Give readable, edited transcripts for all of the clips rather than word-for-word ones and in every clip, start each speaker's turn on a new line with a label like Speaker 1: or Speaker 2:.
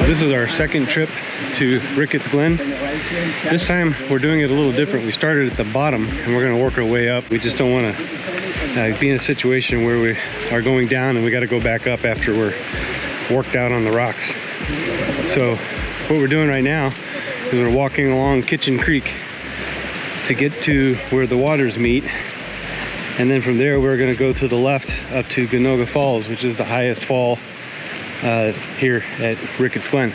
Speaker 1: This is our second trip to Ricketts Glen. This time we're doing it a little different. We started at the bottom and we're going to work our way up. We just don't want to be in a situation where we are going down and we got to go back up after we're worked out on the rocks. So what we're doing right now is we're walking along Kitchen Creek to get to where the waters meet, and then from there we're going to go to the left up to Ganoga Falls, which is the highest fall here at Ricketts Glen.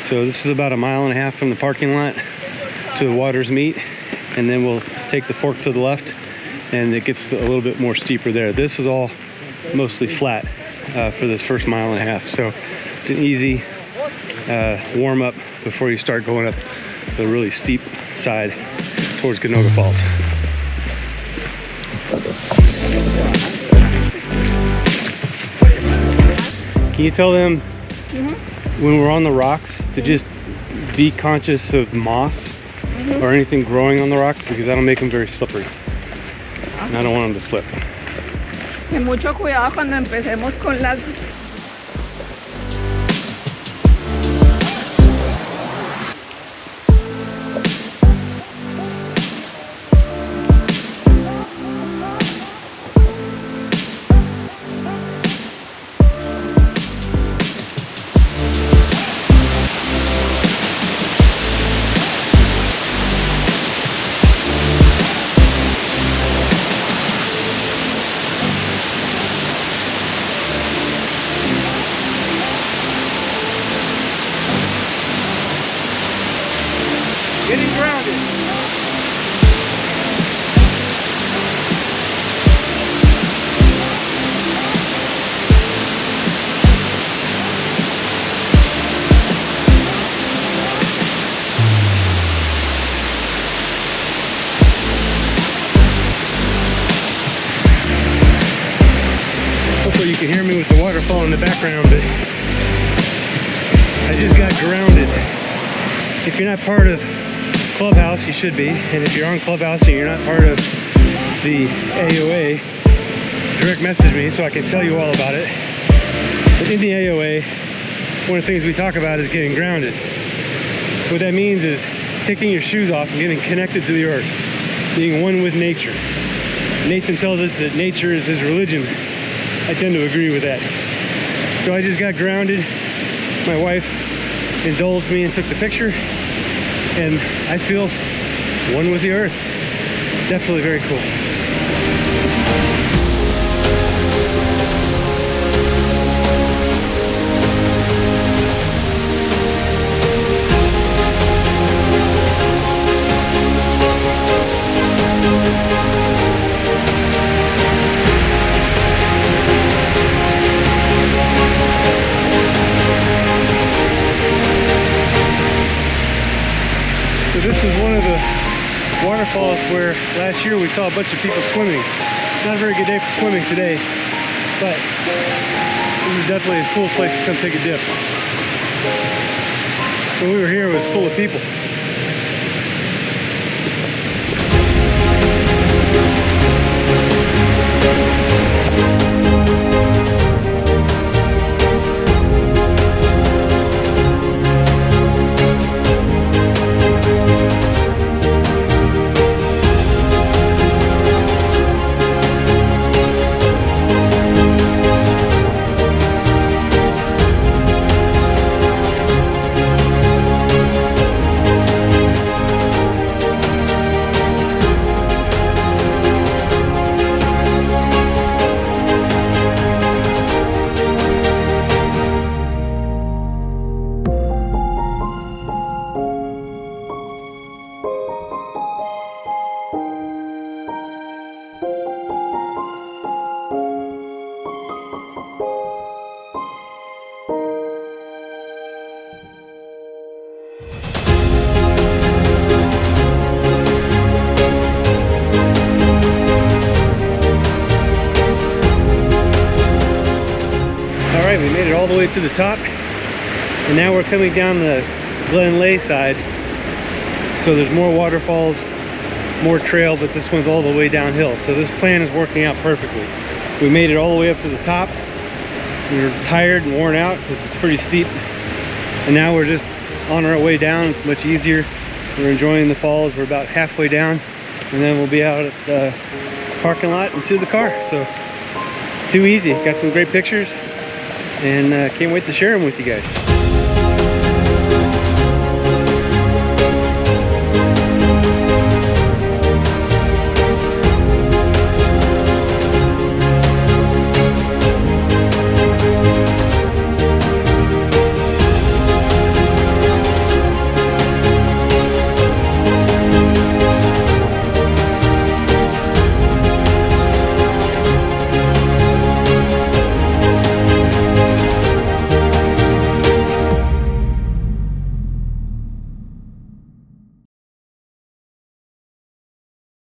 Speaker 1: So this is about 1.5 miles from the parking lot to the waters meet, and then we'll take the fork to the left and it gets a little bit more steeper there. This is all mostly flat for this first 1.5 miles, so it's an easy warm up before you start going up the really steep side towards Ganoga Falls. Can you tell them when we're on the rocks to just be conscious of moss or anything growing on the rocks, because that'll make them very slippery and I don't want them to slip.
Speaker 2: Ten mucho cuidado cuando empecemos con las getting grounded. Hopefully you can hear me with the waterfall in the background, but I just got grounded. If you're not part of Clubhouse, you should be, and if you're on Clubhouse and you're not part of the AOA, direct message me so I can tell you all about it. But in the AOA, one of the things we talk about is getting grounded. What that means is taking your shoes off and getting connected to the earth, being one with nature. Nathan tells us that nature is his religion. I tend to agree with that. So I just got grounded. My wife indulged me and took the picture, and I feel one with the earth. Definitely very cool. So this is one of the waterfalls where last year we saw a bunch of people swimming. Not a very good day for swimming today, but this is definitely a cool place to come take a dip. When we were here, it was full of people. We made it all the way to the top, and now we're coming down the Glen Lay side. So there's more waterfalls, more trail, but this one's all the way downhill. So this plan is working out perfectly. We made it all the way up to the top. We were tired and worn out because it's pretty steep,
Speaker 1: And now we're just on our way down. It's much easier. We're enjoying the falls. We're about halfway down, and then we'll be out at the parking lot and to the car. So too easy. Got some great pictures, and can't wait to share them with you guys.